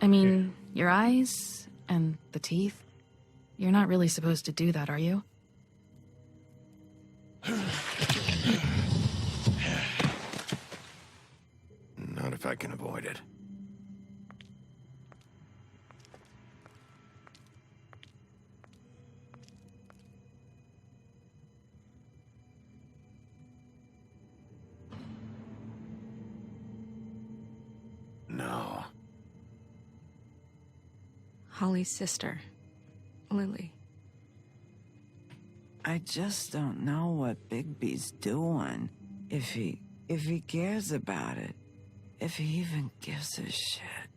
I mean, your eyes and the teeth. You're not really supposed to do that, are you? Not if I can avoid it. No. Holly's sister, Lily. I just don't know what Bigby's doing. If he cares about it. If he even gives a shit.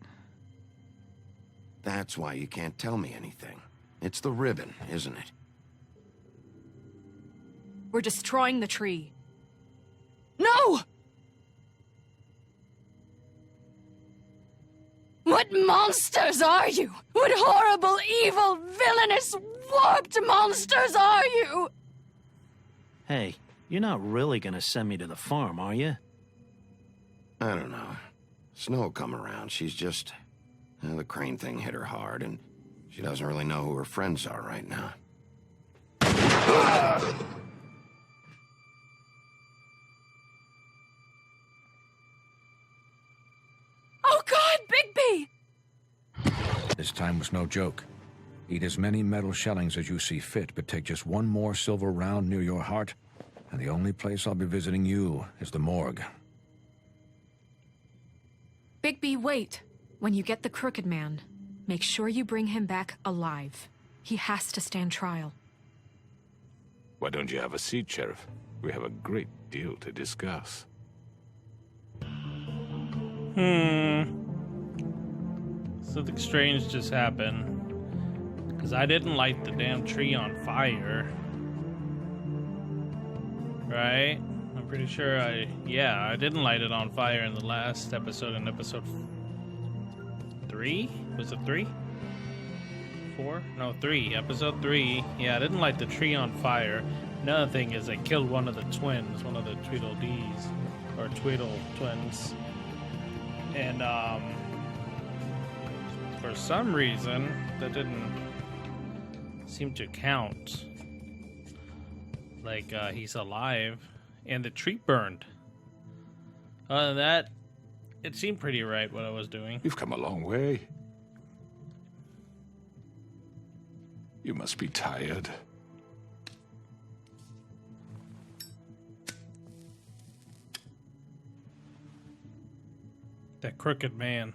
That's why you can't tell me anything. It's the ribbon, isn't it? We're destroying the tree. No! What monsters are you? What horrible, evil, villainous, warped monsters are you? Hey, you're not really gonna send me to the farm, are you? I don't know. Snow come around. She's just... the crane thing hit her hard, and she doesn't really know who her friends are right now. Oh God, Bigby! This time was no joke. Eat as many metal shellings as you see fit, but take just one more silver round near your heart, and the only place I'll be visiting you is the morgue. Bigby, wait. When you get the Crooked Man, make sure you bring him back alive. He has to stand trial. Why don't you have a seat, Sheriff? We have a great deal to discuss. Something strange just happened. Because I didn't light the damn tree on fire. Right? I'm pretty sure I didn't light it on fire in the last episode, in episode 3? Was it 3? 4? No, 3. Episode 3. Yeah, I didn't light the tree on fire. Another thing is I killed one of the twins, one of the Tweedledees, or Tweedle twins. And, for some reason, that didn't seem to count. Like, he's alive. And the tree burned. Other than that, it seemed pretty right what I was doing. You've come a long way. You must be tired. That Crooked Man.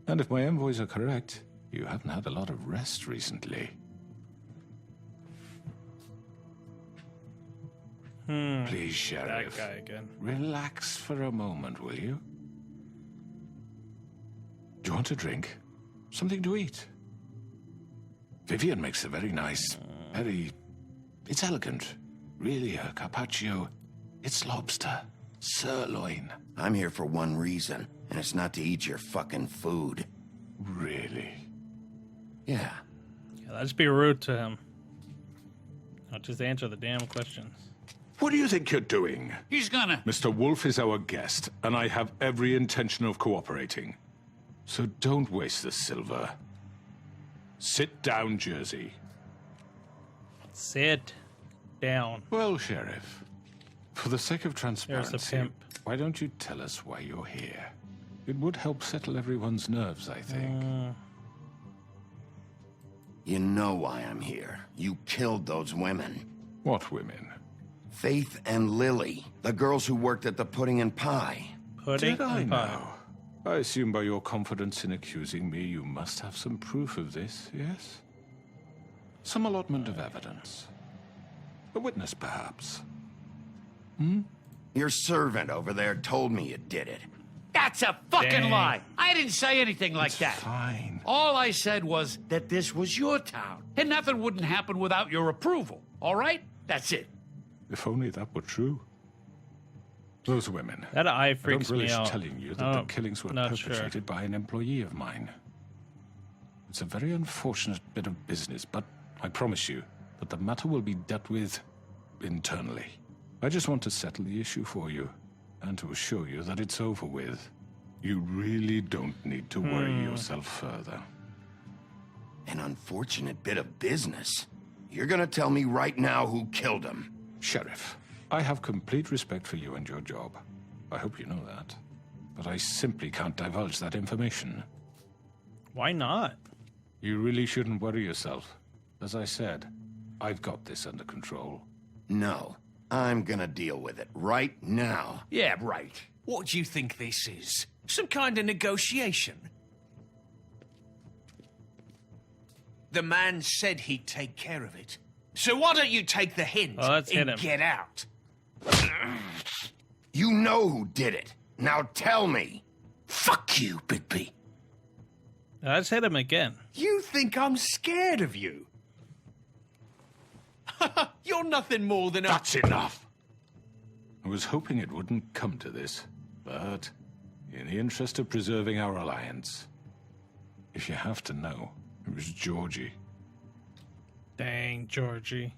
And if my envoys are correct, you haven't had a lot of rest recently. Please, Sheriff. That guy again. Relax for a moment, will you? Do you want a drink? Something to eat? Vivian makes a very nice, it's elegant. Really, a carpaccio. It's lobster. Sirloin. I'm here for one reason, and it's not to eat your fucking food. Really? Yeah. Let's be rude to him. I'll just answer the damn questions. What do you think you're doing? He's gonna... Mr. Wolf is our guest, and I have every intention of cooperating. So don't waste the silver. Sit down, Jersey. Sit down. Well, Sheriff, for the sake of There's transparency, the pimp. why don't you tell us why you're here? It would help settle everyone's nerves, I think. You know why I'm here. You killed those women. What women? Faith and Lily, the girls who worked at the Pudding and Pie. Pudding Did I and pie. know? I assume by your confidence in accusing me, you must have some proof of this, yes? Some allotment of evidence. A witness, perhaps. Your servant over there told me you did it. That's a fucking Dang. lie. I didn't say anything like It's that. fine. All I said was that this was your town, and nothing wouldn't happen without your approval. All right? That's it. If only that were true. Those women. That eye I freaks don't me relish out. telling you that Oh, the killings were not perpetrated sure. by an employee of mine. It's a very unfortunate bit of business, but I promise you that the matter will be dealt with internally. I just want to settle the issue for you, and to assure you that it's over with. You really don't need to worry yourself further. An unfortunate bit of business. You're gonna tell me right now who killed him. Sheriff, I have complete respect for you and your job. I hope you know that. But I simply can't divulge that information. Why not? You really shouldn't worry yourself. As I said, I've got this under control. No, I'm gonna deal with it right now. Yeah, right. What do you think this is? Some kind of negotiation? The man said he'd take care of it. So why don't you take the hint let's hit and him. get out? You know who did it. Now tell me. Fuck you, Bigby. Let's hit him again. You think I'm scared of you? You're nothing more than a... That's enough! I was hoping it wouldn't come to this, but in the interest of preserving our alliance, if you have to know, it was Georgie. Dang, Georgie.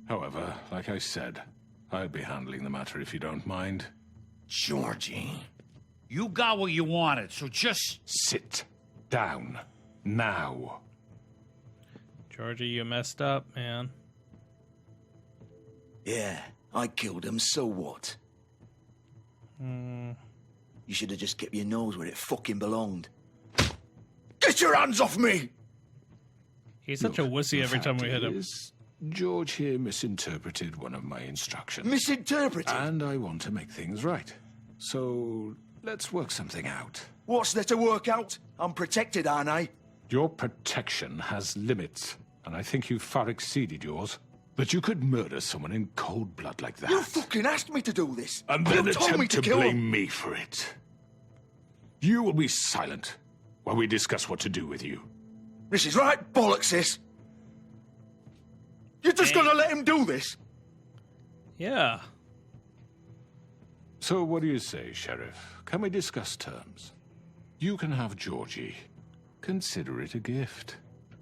However, like I said, I'll be handling the matter if you don't mind. Georgie. You got what you wanted, so just... Sit down. Now. Georgie, you messed up, man. Yeah, I killed him, so what? You should have just kept your nose where it fucking belonged. Get your hands off me! He's such a wussy every time we hit him. George here misinterpreted one of my instructions. Misinterpreted? And I want to make things right. So, let's work something out. What's there to work out? I'm protected, aren't I? Your protection has limits, and I think you've far exceeded yours. But you could murder someone in cold blood like that. You fucking asked me to do this. And then you told me attempt to kill blame him. me for it. You will be silent while we discuss what to do with you. This is right bollocks, this. You're just gonna let him do this? Yeah. So what do you say, Sheriff? Can we discuss terms? You can have Georgie. Consider it a gift,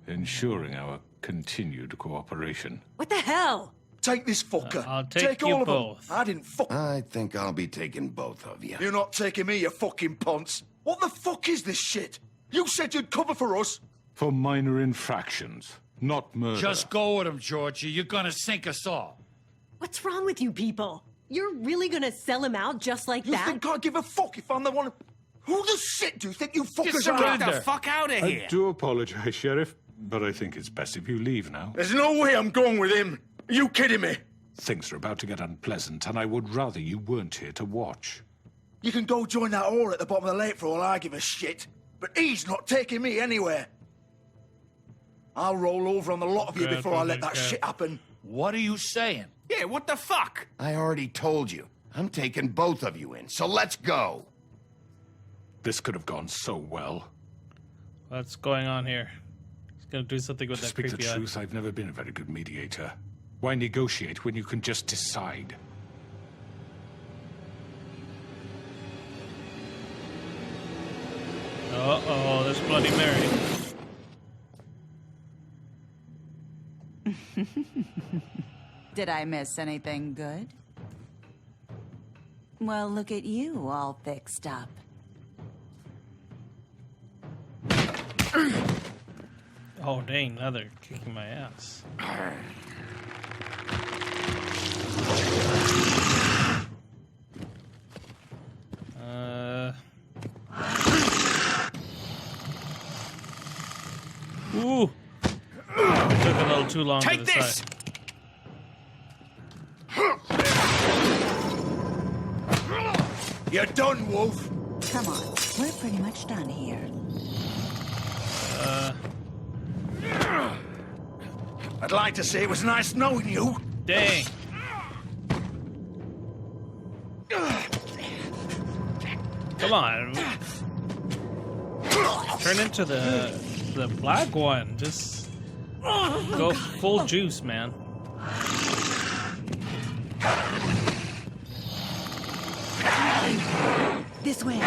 ensuring our continued cooperation. What the hell? Take this fucker. I'll take you all of both. them. I didn't fuck. I think I'll be taking both of you. You're not taking me, you fucking ponce. What the fuck is this shit? You said you'd cover for us. For minor infractions, not murder. Just go with him, Georgie. You're gonna sink us all. What's wrong with you people? You're really gonna sell him out just like that? You think I give a fuck if I'm the one... Who the shit do you think you fuckers are? Get the fuck out of here! I do apologize, Sheriff, but I think it's best if you leave now. There's no way I'm going with him. Are you kidding me? Things are about to get unpleasant, and I would rather you weren't here to watch. You can go join that whore at the bottom of the lake for all I give a shit. But he's not taking me anywhere. I'll roll over on the lot of you before I let that shit happen. What are you saying? Yeah, what the fuck? I already told you. I'm taking both of you in, so let's go. This could have gone so well. What's going on here? He's gonna do something with To that speak the creepy eye. truth, I've never been a very good mediator. Why negotiate when you can just decide? Uh-oh, there's Bloody Mary. Did I miss anything good? Well, look at you, all fixed up. Oh, dang, now they're kicking my ass. Ooh! It took a little too long to Take decide. this! You're done, Wolf. Come on, we're pretty much done here. I'd like to say it was nice knowing you. Dang. Come on. Turn into the black one. Just go full juice, man. This way.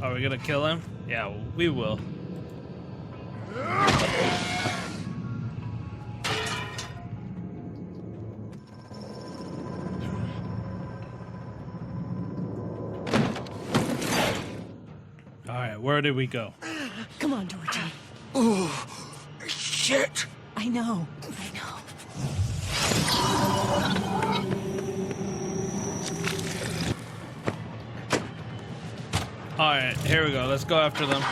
Are we gonna kill him? Yeah, we will. right, where did we go? Come on, Georgie. Oh, shit. I know. All right, here we go. Let's go after them.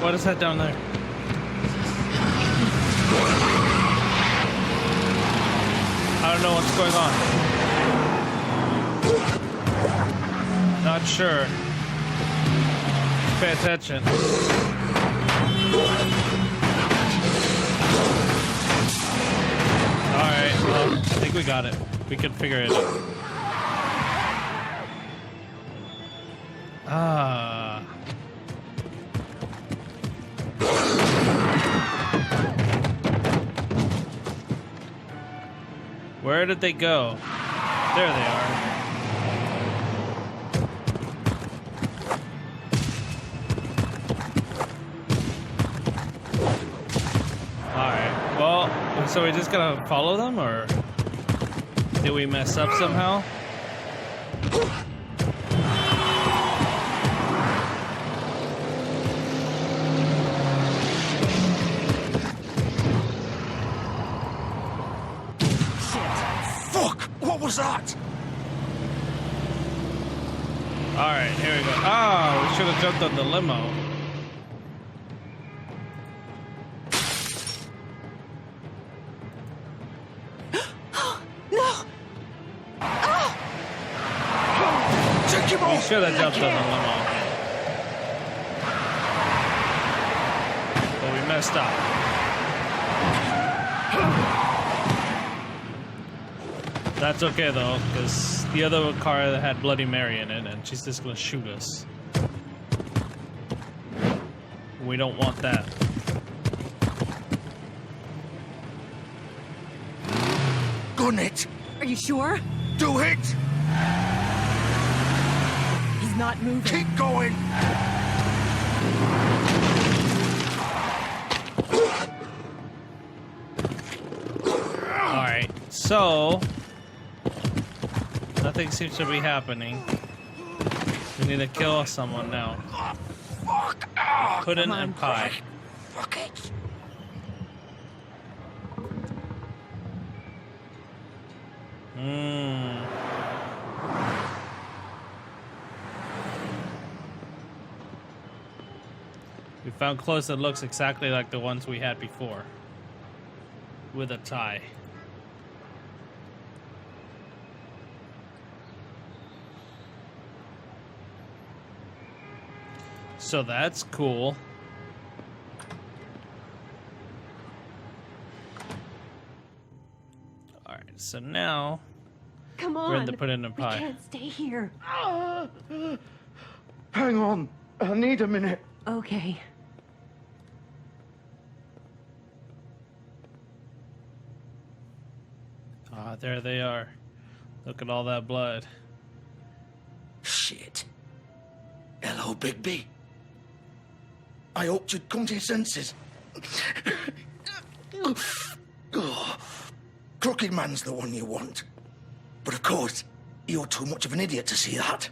What is that down there? I don't know what's going on. Not sure. Pay attention. Alright, well, I think we got it. We can figure it out. Where did they go? There they are. Alright, well, so we just gotta follow them, or did we mess up somehow? What was that? Alright, here we go. Oh, we should have jumped on the limo. No! Take him We off! should have jumped on the limo. But we messed up. That's okay though, because the other car that had Bloody Mary in it, and she's just gonna shoot us. We don't want that. Gun it! Are you sure? Do it! He's not moving. Keep going! Alright, so nothing seems to be happening. We need to kill someone now. Puddin' and pie. Fuck it! We found clothes that looks exactly like the ones we had before. With a tie. So that's cool. Alright, so now Come on. we're in the puddin' and We pie. can't stay here. Hang on. I need a minute. Okay. Ah, there they are. Look at all that blood. Shit. Hello, Bigby. I hoped you'd come to your senses. Oh, Crooked Man's the one you want. But of course, you're too much of an idiot to see that.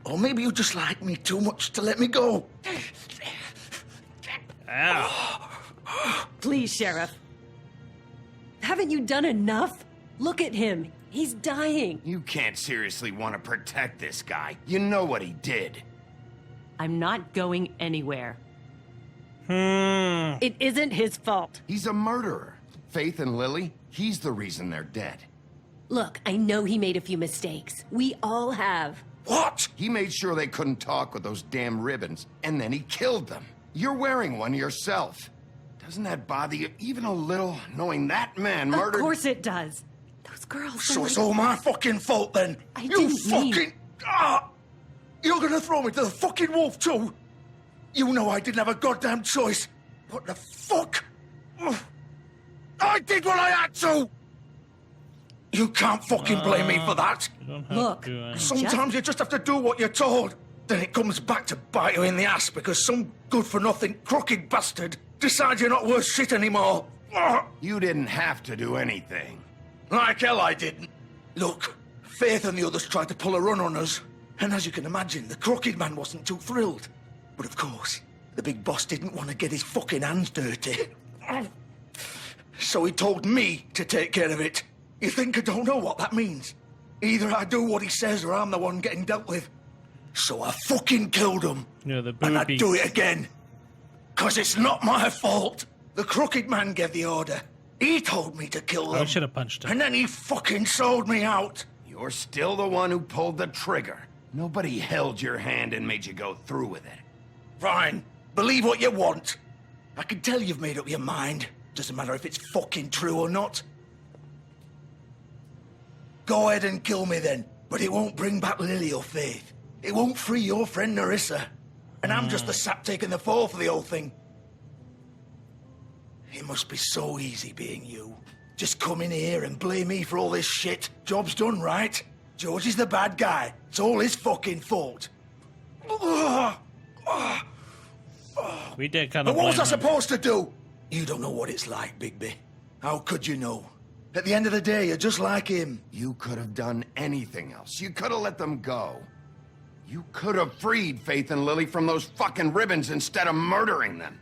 Or maybe you just like me too much to let me go. Ow. Please, Sheriff. Haven't you done enough? Look at him. He's dying. You can't seriously want to protect this guy. You know what he did. I'm not going anywhere. Hmm. It isn't his fault. He's a murderer. Faith and Lily, he's the reason they're dead. Look, I know he made a few mistakes. We all have. What? He made sure they couldn't talk with those damn ribbons, and then he killed them. You're wearing one yourself. Doesn't that bother you even a little, knowing that man murdered... Of course it does. Those girls... So it's all my fucking fault then. I You didn't mean- fucking... You're gonna throw me to the fucking wolf too? You know I didn't have a goddamn choice. What the fuck? I did what I had to! You can't fucking blame me for that. You don't have Look, to do anything. Sometimes you just have to do what you're told. Then it comes back to bite you in the ass because some good-for-nothing crooked bastard decides you're not worth shit anymore. You didn't have to do anything. Like hell I didn't. Look, Faith and the others tried to pull a run on us. And as you can imagine, the crooked man wasn't too thrilled. But of course, the big boss didn't want to get his fucking hands dirty. So he told me to take care of it. You think I don't know what that means? Either I do what he says or I'm the one getting dealt with. So I fucking killed him. Yeah, the and I'd boobies. do it again. 'Cause it's not my fault. The crooked man gave the order. He told me to kill them. I should have punched him. And then he fucking sold me out. You're still the one who pulled the trigger. Nobody held your hand and made you go through with it. Fine. Believe what you want. I can tell you've made up your mind. Doesn't matter if it's fucking true or not. Go ahead and kill me then. But it won't bring back Lily or Faith. It won't free your friend Narissa. And I'm just the sap taking the fall for the whole thing. It must be so easy being you. Just come in here and blame me for all this shit. Job's done, right? George is the bad guy. It's all his fucking fault. We did kind But of. what was I blame him. supposed to do? You don't know what it's like, Bigby. How could you know? At the end of the day, you're just like him. You could have done anything else. You could have let them go. You could have freed Faith and Lily from those fucking ribbons instead of murdering them.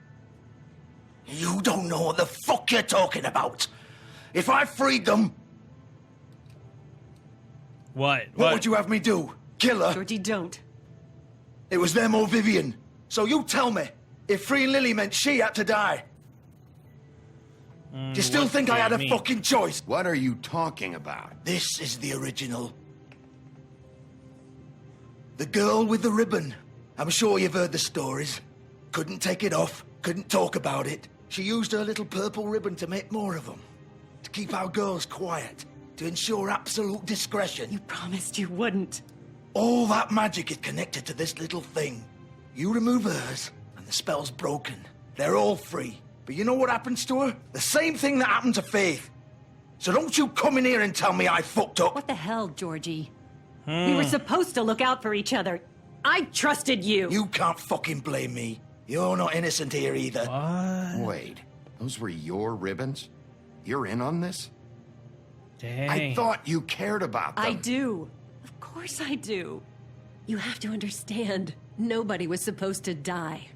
You don't know what the fuck you're talking about. If I freed them, What? what would you have me do? Kill her? Georgie, don't. It was them or Vivian. So you tell me, if freeing Lily meant she had to die, do you still what think do I you had a mean? fucking choice? What are you talking about? This is the original. The girl with the ribbon. I'm sure you've heard the stories. Couldn't take it off, couldn't talk about it. She used her little purple ribbon to make more of them. To keep our girls quiet. To ensure absolute discretion. You promised you wouldn't. All that magic is connected to this little thing. You remove hers, and the spell's broken. They're all free. But you know what happens to her? The same thing that happened to Faith. So don't you come in here and tell me I fucked up. What the hell, Georgie? We were supposed to look out for each other. I trusted you. You can't fucking blame me. You're not innocent here either. Wait, those were your ribbons? You're in on this? Dang. I thought you cared about them. I do. Of course I do. You have to understand, nobody was supposed to die.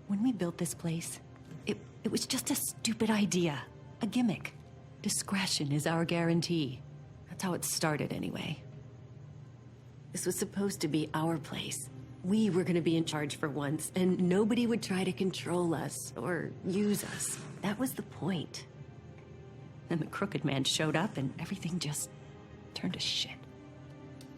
When we built this place, it was just a stupid idea. A gimmick. Discretion is our guarantee. That's how it started anyway. This was supposed to be our place. We were gonna be in charge for once, and nobody would try to control us or use us. That was the point. Then the crooked man showed up and everything just turned to shit.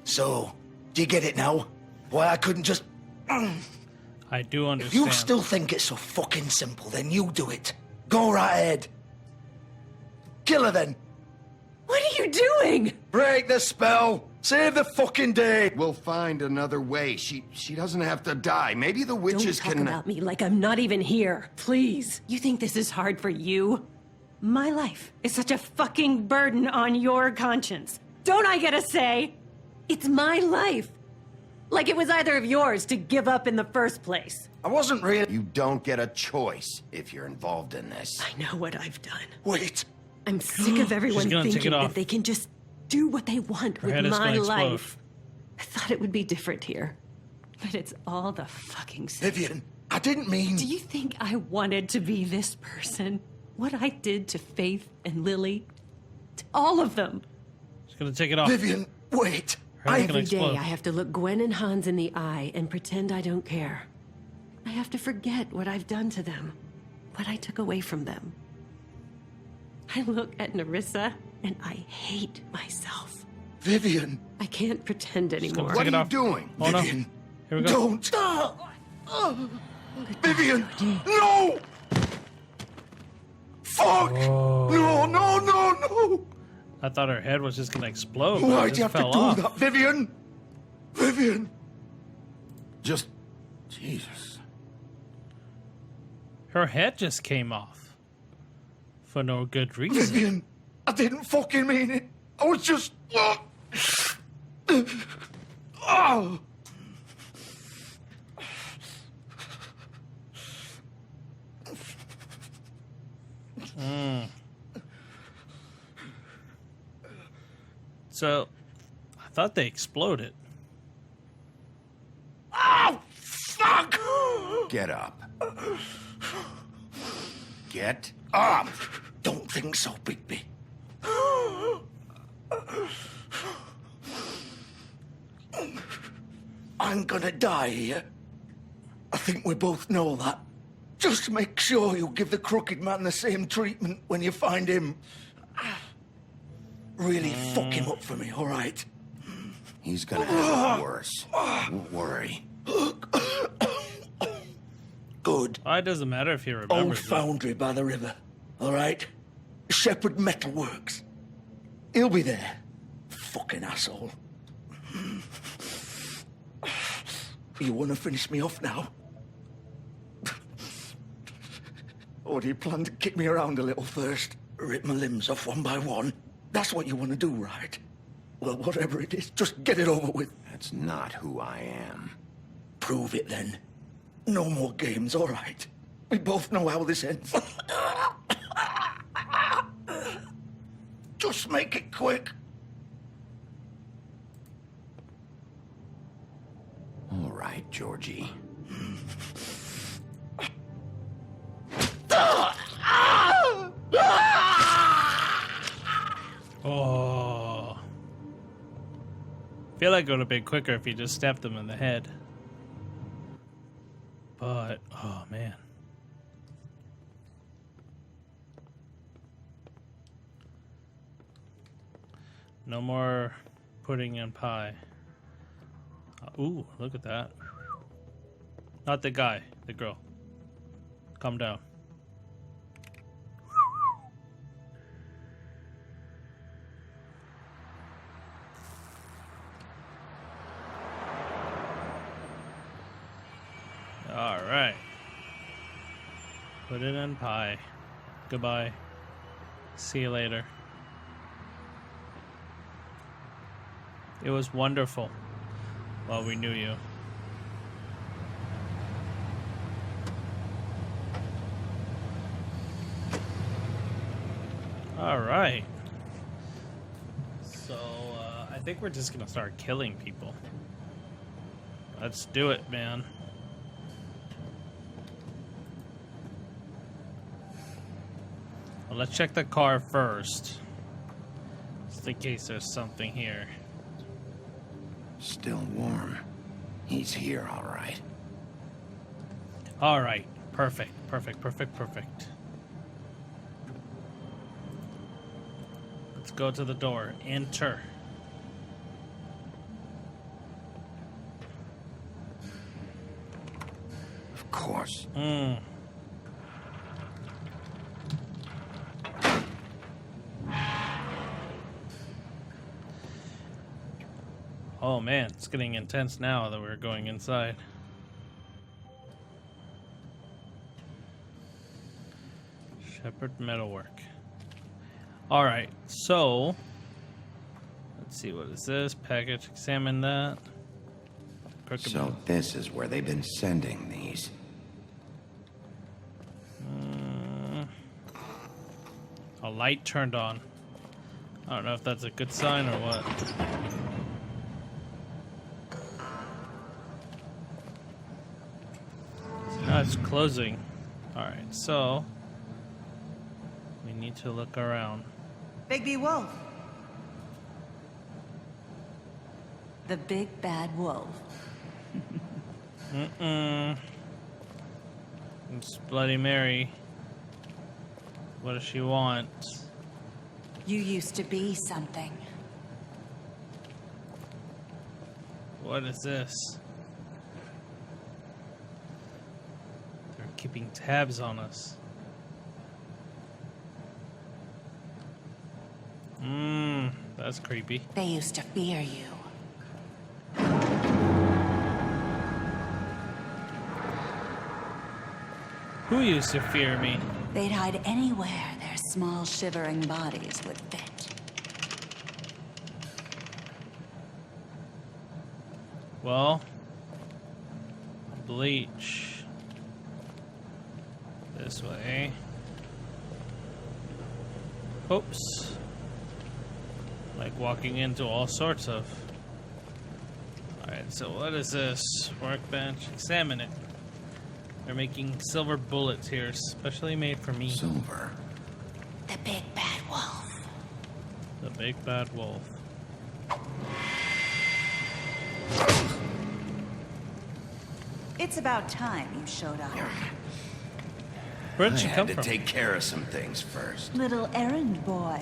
So, do you get it now? Why I couldn't just... I do If understand. you still think it's so fucking simple, then you do it. Go right ahead. Kill her then. What are you doing? Break the spell. Save the fucking day. We'll find another way. She doesn't have to die. Maybe the witches Don't talk can... about me like I'm not even here. Please. You think this is hard for you? My life is such a fucking burden on your conscience. Don't I get a say? It's my life. Like it was either of yours to give up in the first place. I wasn't really... You don't get a choice if you're involved in this. I know what I've done. Wait. I'm sick of everyone gonna take thinking it off. that they can just do what they want Her with head is my gonna explode. life. I thought it would be different here. But it's all the fucking same. Vivian, I didn't mean... Do you think I wanted to be this person? What I did to Faith and Lily? To all of them. She's gonna take it off. Vivian, wait. Her head's gonna Every day explode. I have to look Gwen and Hans in the eye and pretend I don't care. I have to forget what I've done to them. What I took away from them. I look at Narissa and I hate myself. Vivian. I can't pretend anymore. What are you doing? Oh no. Vivian. Here we go. Don't. Vivian. No. Fuck. No, no, no, no. I thought her head was just gonna explode. but it Why'd you just have to fell do off. that, Vivian? Vivian. Just... Jesus. Her head just came off. For no good reason. Vivian. I didn't fucking mean it. I was just... Oh! So, I thought they exploded. Oh, fuck! Get up. Get up! Don't think so, Bigby. I'm gonna die here. I think we both know that. Just make sure you give the crooked man the same treatment when you find him. Really fuck him up for me, all right? He's gonna have it worse. Don't worry. Good. It doesn't matter if he remembers. Old foundry by the river, all right? Shepherd Metalworks. He'll be there. Fucking asshole. You want to finish me off now? Or do you plan to kick me around a little first? Rip my limbs off one by one? That's what you want to do, right? Well, whatever it is, just get it over with. That's not who I am. Prove it, then. No more games, all right? We both know how this ends. Just make it quick. All right, Georgie. Oh. Feel like it would have been quicker if he just stabbed him in the head. But, oh man. No more pudding in pie. Ooh, look at that. Not the guy, the girl. Calm down. All right. Put it in pie. Goodbye. See you later. It was wonderful while we knew you. All right. So, I think we're just gonna start killing people. Let's do it, man. Well, let's check the car first. Just in case there's something here. Still warm. He's here, all right. All right. Perfect. Perfect. Perfect. Perfect. Let's go to the door. Enter. Of course. Oh man, it's getting intense now that we're going inside. Shepherd Metalwork. Alright, so let's see, what is this? Package, examine that. So this is where they've been sending these. A light turned on. I don't know if that's a good sign or what. Now it's closing. Alright, so we need to look around. Bigby Wolf. The big bad wolf. It's Bloody Mary. What does she want? You used to be something. What is this? They're keeping tabs on us. That's creepy. They used to fear you. Who used to fear me? They'd hide anywhere their small shivering bodies would fit. Well, bleach. This way. Oops. Like walking into all sorts of. Alright, so what is this? Workbench. Examine it. They're making silver bullets here, specially made for me. Silver. The big bad wolf. The big bad wolf. It's about time you showed up. Where did I she had come to from? take care of some things first. Little errand boy.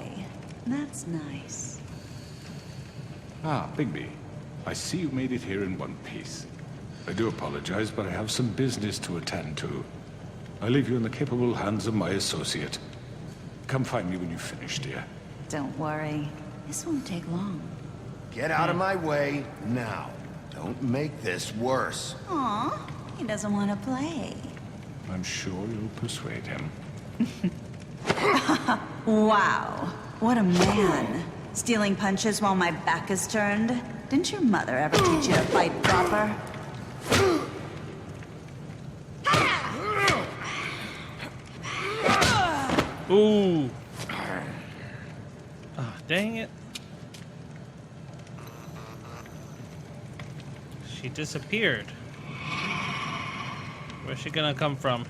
That's nice. Ah, Bigby. I see you made it here in one piece. I do apologize, but I have some business to attend to. I leave you in the capable hands of my associate. Come find me when you've finished, dear. Don't worry. This won't take long. Get out of my way now. Don't make this worse. Aw, he doesn't want to play. I'm sure you'll persuade him. Wow, what a man. Stealing punches while my back is turned? Didn't your mother ever teach you to fight proper? Ooh. Oh, dang it. She disappeared. Where's she gonna come from?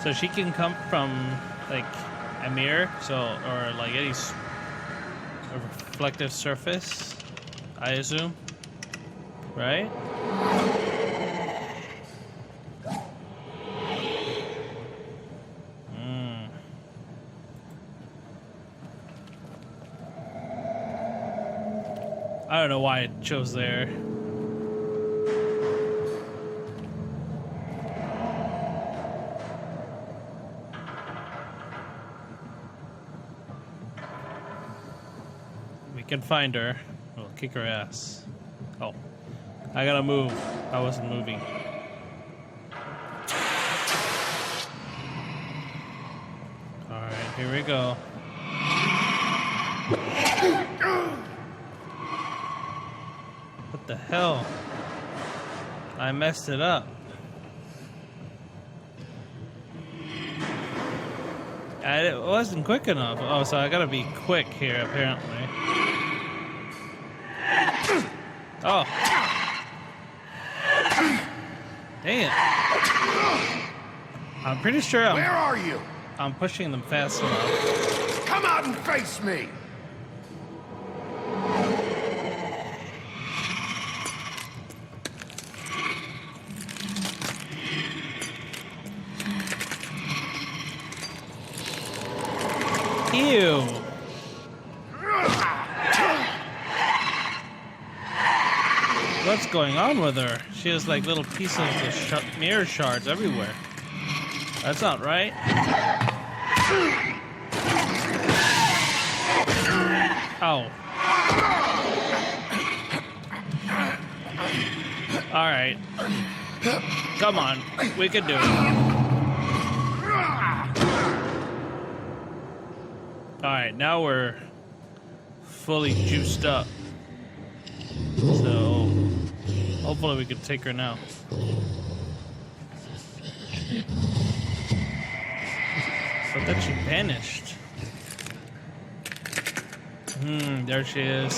So she can come from, like, a mirror, or like any a reflective surface, I assume, right? I don't know why it chose there. We can find her. We'll kick her ass. Oh, I gotta move. I wasn't moving. Alright, here we go. What the hell? I messed it up. It wasn't quick enough. Oh, so I gotta be quick here, apparently. Oh. Dang it. I'm pretty sure Where are you? I'm pushing them fast enough. Come out and face me! Ew. What's going on with her? She has like little pieces of mirror shards everywhere. That's not right. Ow. Alright. Come on. We can do it. Alright, now we're fully juiced up. So, hopefully we can take her now. So that she vanished. There she is.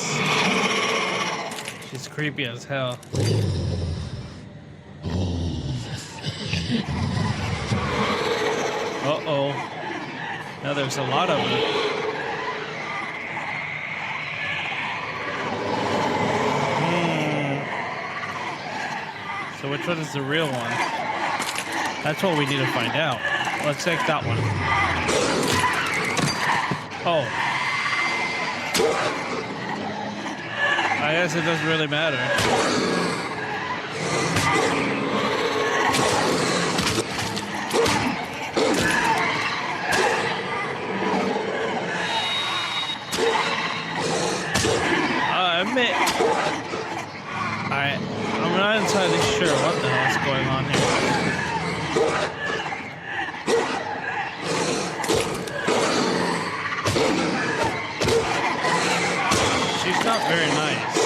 She's creepy as hell. Uh-oh. Now there's a lot of them. So which one is the real one? That's what we need to find out. Let's take that one. Oh. I guess it doesn't really matter. I'm not entirely sure what the hell is going on here. She's not very nice.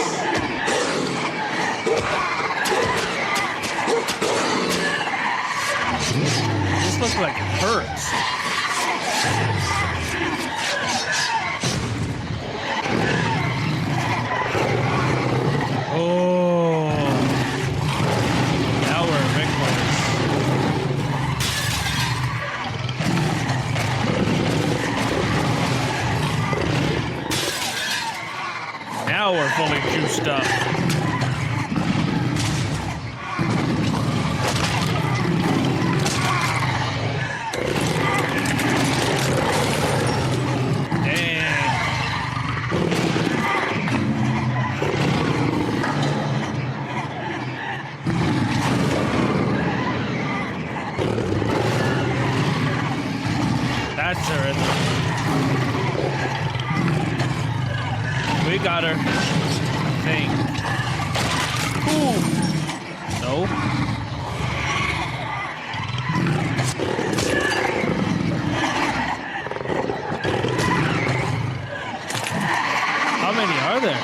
looks like it hurts. Oh. Now we're at Rickman's. Now we're fully juiced up. That's her. We got her. I think. Ooh. No. How many are there?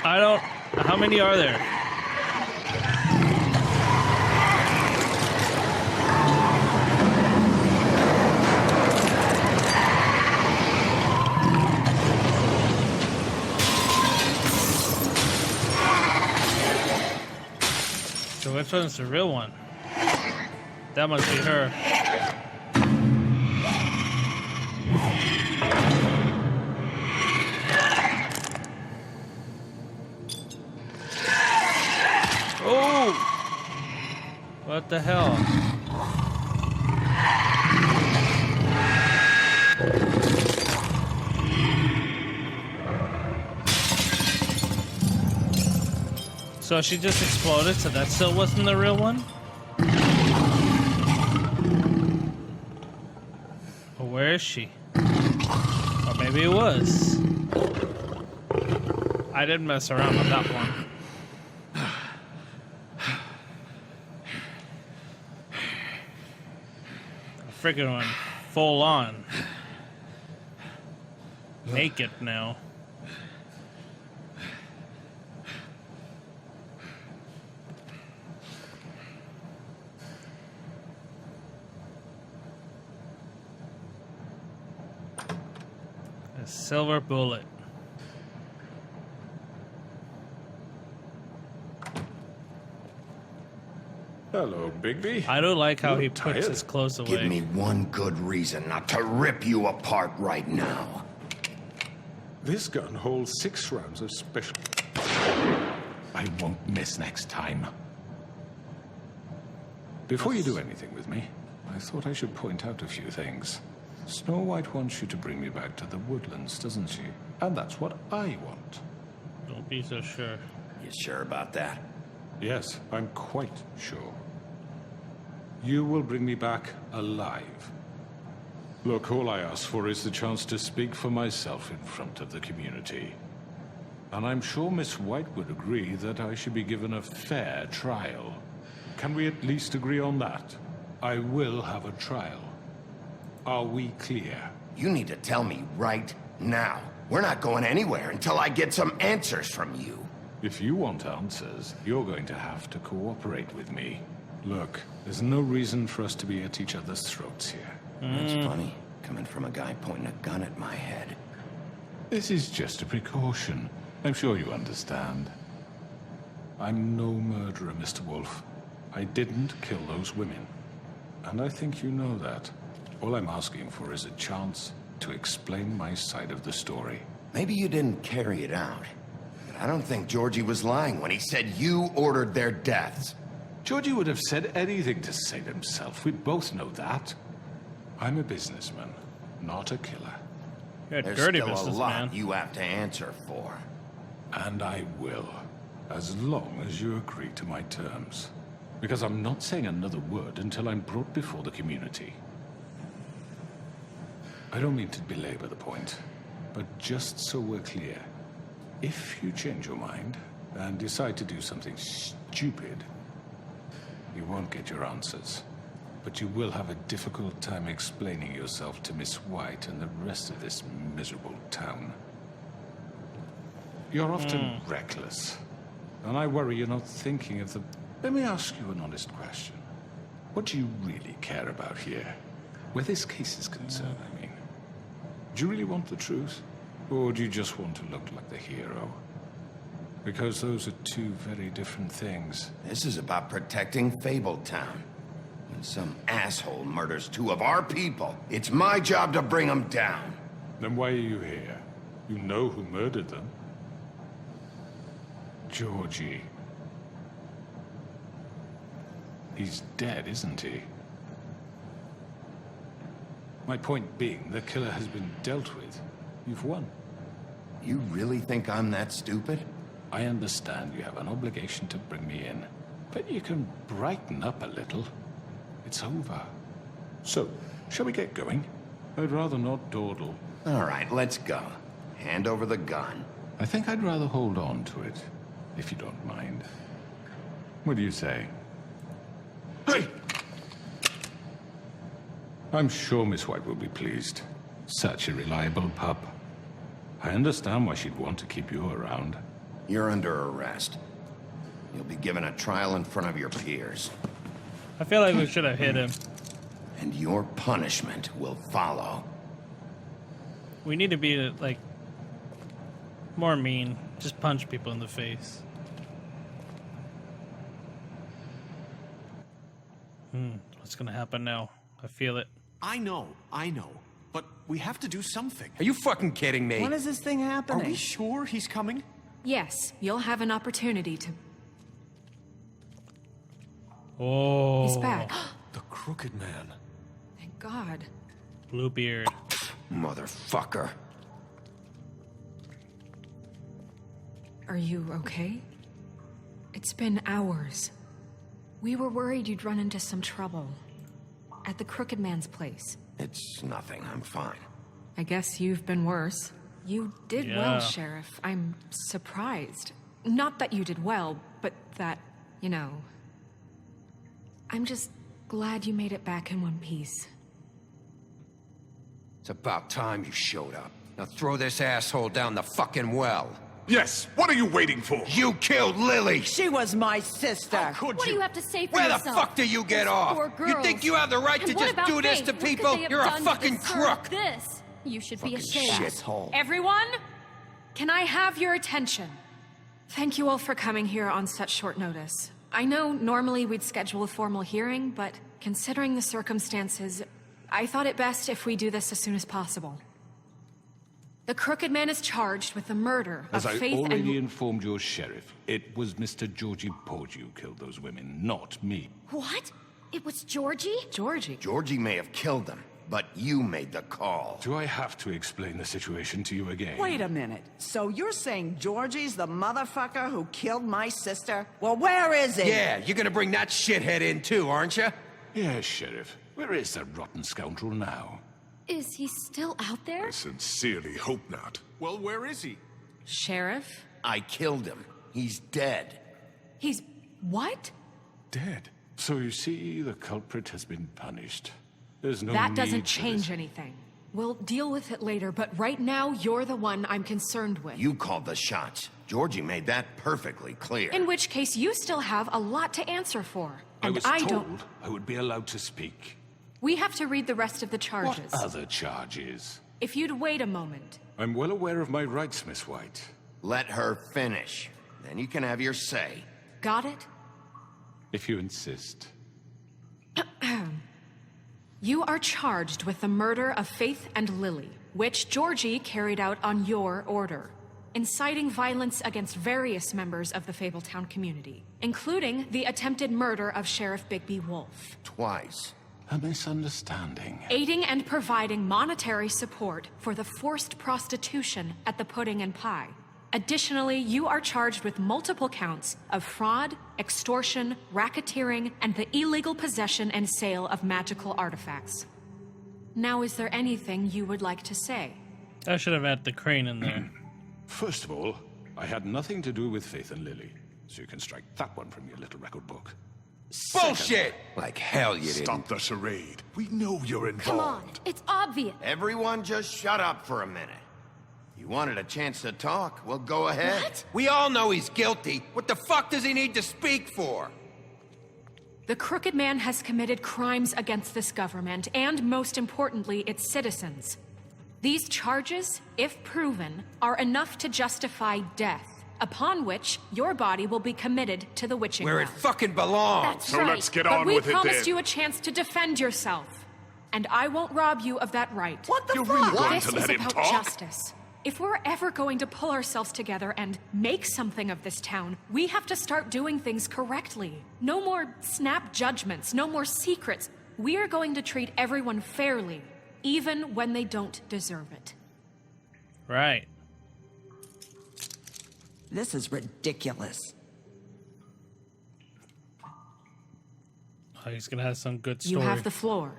I don't. How many are there? So which one's the real one? That must be her. Oh! What the hell? So she just exploded, so that still wasn't the real one? Well, where is she? Or maybe it was. I didn't mess around with that one. A freaking one. Full on. Naked now. Silver bullet. Hello, Bigby. I don't like how You he look puts tired. his clothes away. Give me one good reason not to rip you apart right now. This gun holds 6 rounds of special. I won't miss next time. Before you do anything with me, I thought I should point out a few things. Snow White wants you to bring me back to the woodlands, doesn't she? And that's what I want. Don't be so sure. You sure about that? Yes, I'm quite sure. You will bring me back alive. Look, all I ask for is the chance to speak for myself in front of the community. And I'm sure Miss White would agree that I should be given a fair trial. Can we at least agree on that? I will have a trial. Are we clear? You need to tell me right now. We're not going anywhere until I get some answers from you. If you want answers, you're going to have to cooperate with me. Look, there's no reason for us to be at each other's throats here. That's funny, coming from a guy pointing a gun at my head. This is just a precaution. I'm sure you understand. I'm no murderer, Mr. Wolf. I didn't kill those women. And I think you know that. All I'm asking for is a chance to explain my side of the story. Maybe you didn't carry it out. But I don't think Georgie was lying when he said you ordered their deaths. Georgie would have said anything to save himself. We both know that. I'm a businessman, not a killer. You're a There's dirty still a businessman. lot you have to answer for. And I will, as long as you agree to my terms. Because I'm not saying another word until I'm brought before the community. I don't mean to belabor the point, but just so we're clear, if you change your mind and decide to do something stupid, you won't get your answers. But you will have a difficult time explaining yourself to Miss White and the rest of this miserable town. You're often reckless, And I worry you're not thinking of the... Let me ask you an honest question. What do you really care about here? Where this case is concerned, I mean. Do you really want the truth? Or do you just want to look like the hero? Because those are two very different things. This is about protecting Fabletown. When some asshole murders two of our people, it's my job to bring them down. Then why are you here? You know who murdered them. Georgie. He's dead, isn't he? My point being, the killer has been dealt with. You've won. You really think I'm that stupid? I understand you have an obligation to bring me in, but you can brighten up a little. It's over. So, shall we get going? I'd rather not dawdle. All right, let's go. Hand over the gun. I think I'd rather hold on to it, if you don't mind. What do you say? Hey! I'm sure Miss White will be pleased. Such a reliable pup. I understand why she'd want to keep you around. You're under arrest. You'll be given a trial in front of your peers. I feel like we should have hit him. And your punishment will follow. We need to be, like, more mean. Just punch people in the face. What's gonna happen now? I feel it. I know. But we have to do something. Are you fucking kidding me? When is this thing happening? Are we sure he's coming? Yes, you'll have an opportunity to... Oh. He's back. The Crooked Man. Thank God. Bluebeard. Motherfucker. Are you okay? It's been hours. We were worried you'd run into some trouble. At the Crooked Man's place. It's nothing. I'm fine. I guess you've been worse. You did Yeah. well, Sheriff. I'm surprised. Not that you did well, but that, you know... I'm just glad you made it back in one piece. It's about time you showed up. Now throw this asshole down the fucking well. Yes, what are you waiting for? You killed Lily! She was my sister. Could What do you have to say for Where yourself? the fuck do you get Those off? poor You girls. think you have the right And to what just about do this Faith? to What could people? they have You're a done to fucking deserve crook! This. You should be ashamed. Shithole. Everyone, can I have your attention? Thank you all for coming here on such short notice. I know normally we'd schedule a formal hearing, but considering the circumstances, I thought it best if we do this as soon as possible. The Crooked Man is charged with the murder As of I Faith already and... informed your sheriff, it was Mr. Georgie Porgy who killed those women, not me. What? It was Georgie? Georgie? Georgie may have killed them, but you made the call. Do I have to explain the situation to you again? Wait a minute. So you're saying Georgie's the motherfucker who killed my sister? Well, where is he? Yeah, you're gonna bring that shithead in too, aren't you? Yes, Sheriff. Where is that rotten scoundrel now? Is he still out there? Sincerely hope not. Well, where is he? Sheriff? I killed him. He's dead. He's... what? Dead. So you see, the culprit has been punished. There's no That need doesn't for this. change anything. We'll deal with it later, but right now, you're the one I'm concerned with. You called the shots. Georgie made that perfectly clear. In which case, you still have a lot to answer for. I And was I told don't... I would be allowed to speak. We have to read the rest of the charges. What other charges? If you'd wait a moment. I'm well aware of my rights, Miss White. Let her finish. Then you can have your say. Got it? If you insist. You are charged with the murder of Faith and Lily, which Georgie carried out on your order, inciting violence against various members of the Fabletown community, including the attempted murder of Sheriff Bigby Wolf. Twice. A misunderstanding. Aiding and providing monetary support for the forced prostitution at the Pudding and Pie. Additionally, you are charged with multiple counts of fraud, extortion, racketeering, and the illegal possession and sale of magical artifacts. Now, is there anything you would like to say? I should have had the crane in there. First of all, I had nothing to do with Faith and Lily, so you can strike that one from your little record book. Bullshit! Like hell you didn't. Stop the charade. We know you're involved. Come on, it's obvious. Everyone just shut up for a minute. You wanted a chance to talk? Well, go ahead. What? We all know he's guilty. What the fuck does he need to speak for? The Crooked Man has committed crimes against this government, and most importantly, its citizens. These charges, if proven, are enough to justify death, upon which your body will be committed to the witching Where it well. fucking belongs. That's So right. let's get but on we with it promised then. you a chance to defend yourself, and I won't rob you of that right. What the You're fuck? really going This to is let him about talk? justice. If we're ever going to pull ourselves together and make something of this town, we have to start doing things correctly. No more snap judgments, no more secrets. We are going to treat everyone fairly, even when they don't deserve it. Right. This is ridiculous. Oh, he's gonna have some good story. You have the floor.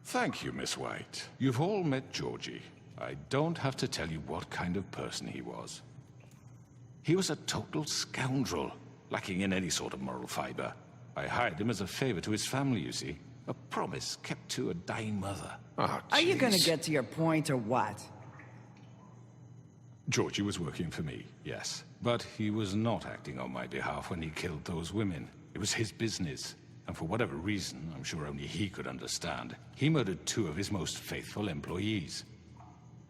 Thank you, Miss White. You've all met Georgie. I don't have to tell you what kind of person he was. He was a total scoundrel, lacking in any sort of moral fiber. I hired him as a favor to his family, you see. A promise kept to a dying mother. Oh, Are you gonna jeez. get to your point or what? Georgie was working for me, yes. But he was not acting on my behalf when he killed those women. It was his business. And for whatever reason, I'm sure only he could understand, he murdered 2 of his most faithful employees.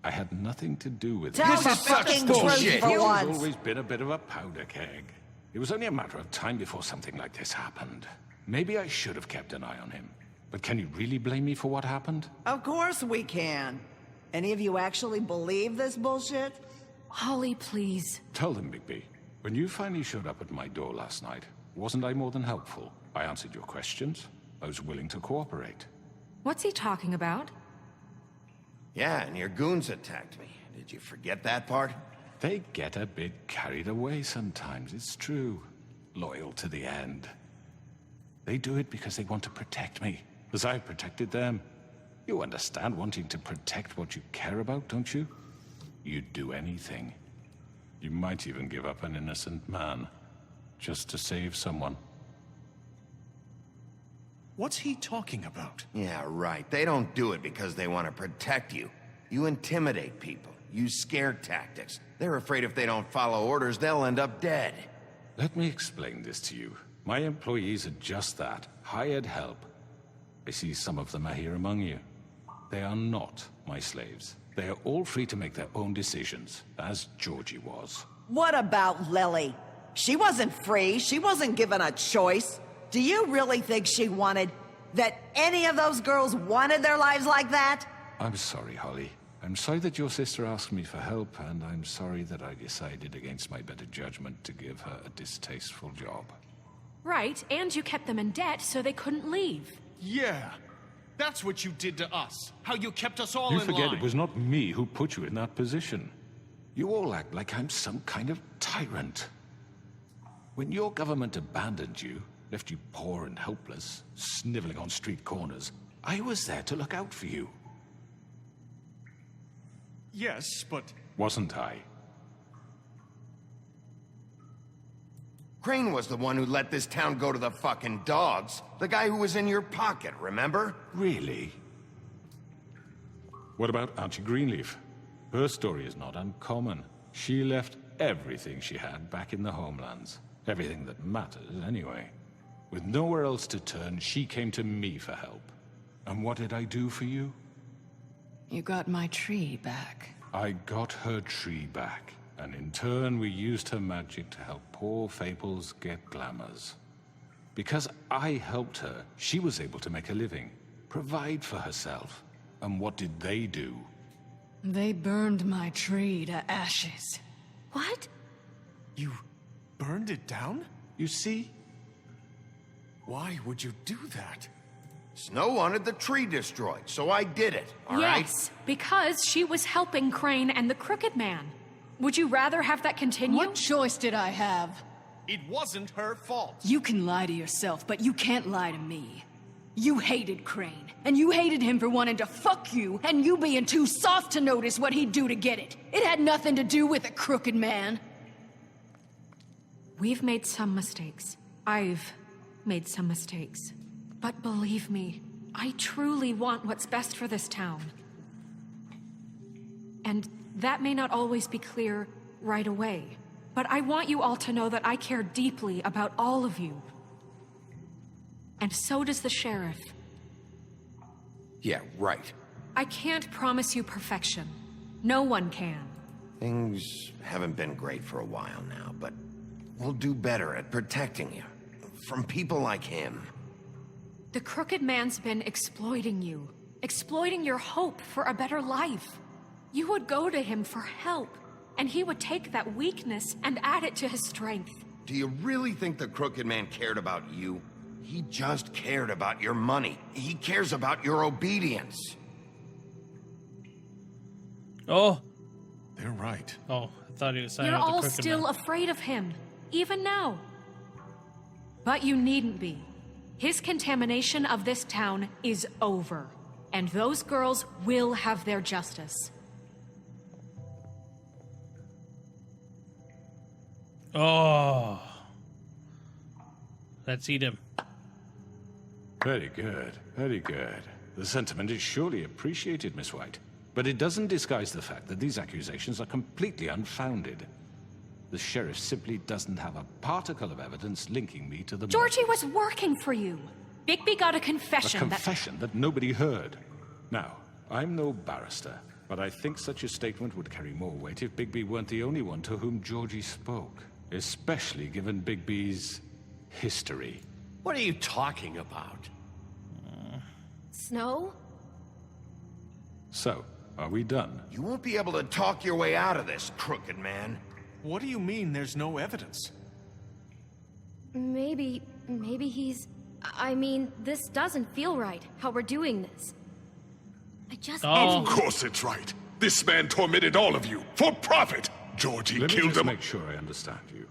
I had nothing to do with it. Tell the fucking truth for He's once. always been a bit of a powder keg. It was only a matter of time before something like this happened. Maybe I should have kept an eye on him. But can you really blame me for what happened? Of course we can. Any of you actually believe this bullshit? Holly, please. Tell them, Bigby. When you finally showed up at my door last night, wasn't I more than helpful? I answered your questions. I was willing to cooperate. What's he talking about? Yeah, and your goons attacked me. Did you forget that part? They get a bit carried away sometimes, it's true. Loyal to the end. They do it because they want to protect me, as I protected them. You understand wanting to protect what you care about, don't you? You'd do anything. You might even give up an innocent man, just to save someone. What's he talking about? Yeah, right. They don't do it because they want to protect you. You intimidate people, use scare tactics. They're afraid if they don't follow orders, they'll end up dead. Let me explain this to you. My employees are just that, hired help. I see some of them are here among you. They are not my slaves. They are all free to make their own decisions, as Georgie was. What about Lily? She wasn't free. She wasn't given a choice. Do you really think she wanted... that any of those girls wanted their lives like that? I'm sorry, Holly. I'm sorry that your sister asked me for help, and I'm sorry that I decided against my better judgment to give her a distasteful job. Right, and you kept them in debt so they couldn't leave. Yeah. That's what you did to us. How you kept us all You in forget line. it was not me who put you in that position. You all act like I'm some kind of tyrant. When your government abandoned you, left you poor and helpless, sniveling on street corners, I was there to look out for you. Yes, but... Wasn't I? Crane was the one who let this town go to the fucking dogs. The guy who was in your pocket, remember? Really? What about Auntie Greenleaf? Her story is not uncommon. She left everything she had back in the homelands. Everything that matters, anyway. With nowhere else to turn, she came to me for help. And what did I do for you? You got my tree back. I got her tree back, and in turn we used her magic to help poor Fables get glamours. Because I helped her, she was able to make a living, provide for herself. And what did they do? They burned my tree to ashes. What? You burned it down? You see? Why would you do that? Snow wanted the tree destroyed, so I did it, all right? Yes, because she was helping Crane and the Crooked Man. Would you rather have that continue? What choice did I have? It wasn't her fault. You can lie to yourself, but you can't lie to me. You hated Crane, and you hated him for wanting to fuck you, and you being too soft to notice what he'd do to get it. It had nothing to do with the Crooked Man. We've made some mistakes. I've made some mistakes. But believe me, I truly want what's best for this town. And That may not always be clear right away, but I want you all to know that I care deeply about all of you. And so does the sheriff. Yeah, right. I can't promise you perfection. No one can. Things haven't been great for a while now, but we'll do better at protecting you. From people like him. The Crooked Man's been exploiting you. Exploiting your hope for a better life. You would go to him for help, and he would take that weakness and add it to his strength. Do you really think the Crooked Man cared about you? He just cared about your money. He cares about your obedience. Oh. They're right. Oh, I thought he was saying You're about the all Crooked still Man. afraid of him, even now. But you needn't be. His contamination of this town is over, and those girls will have their justice. Oh. Let's eat him. Very good, very good. The sentiment is surely appreciated, Miss White. But it doesn't disguise the fact that these accusations are completely unfounded. The sheriff simply doesn't have a particle of evidence linking me to the Georgie was working for you. Bigby got a confession A confession that nobody heard. Now, I'm no barrister, but I think such a statement would carry more weight if Bigby weren't the only one to whom Georgie spoke. Especially given Bigby's history. What are you talking about? Snow? So, are we done? You won't be able to talk your way out of this, Crooked Man. What do you mean there's no evidence? Maybe he's... I mean, this doesn't feel right, how we're doing this. I just... Oh. Of course it's right. This man tormented all of you, for profit. Georgie Let me killed just him. make sure I understand you.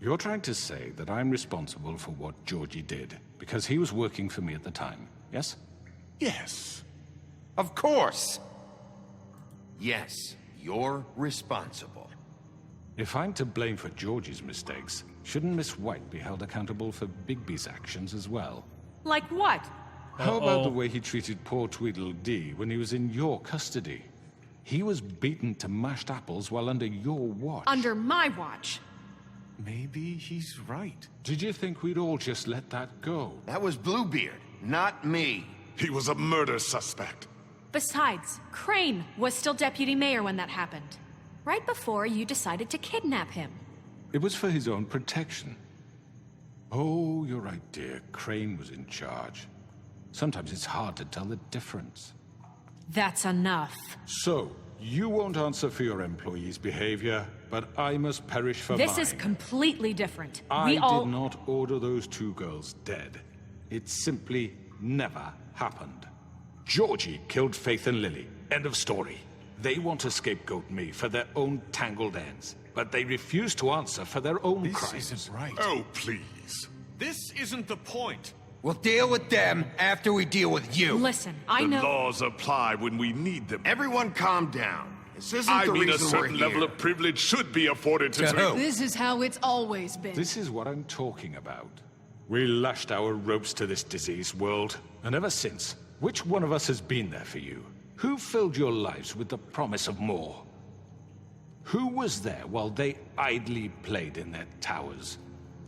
You're trying to say that I'm responsible for what Georgie did, because he was working for me at the time, yes? Yes. Of course. Yes, you're responsible. If I'm to blame for Georgie's mistakes, shouldn't Miss White be held accountable for Bigby's actions as well? Like what? How about the way he treated poor Tweedledee when he was in your custody? He was beaten to mashed apples while under your watch. Under my watch. Maybe he's right. Did you think we'd all just let that go? That was Bluebeard, not me. He was a murder suspect. Besides, Crane was still deputy mayor when that happened. Right before you decided to kidnap him. It was for his own protection. Oh, you're right, dear. Crane was in charge. Sometimes it's hard to tell the difference. That's enough. So, you won't answer for your employees' behavior, but I must perish for This mine. is completely different. I We all... did not order those two girls dead. It simply never happened. Georgie killed Faith and Lily. End of story. They want to scapegoat me for their own tangled ends, but they refuse to answer for their own crimes. This isn't right. Oh, please. This isn't the point. We'll deal with them after we deal with you. Listen, I the know... laws apply when we need them. Everyone calm down. This isn't I the mean, a reason we're certain here. level of privilege should be afforded to three. This is how it's always been. This is what I'm talking about. We lashed our ropes to this diseased world, and ever since, which one of us has been there for you? Who filled your lives with the promise of more? Who was there while they idly played in their towers,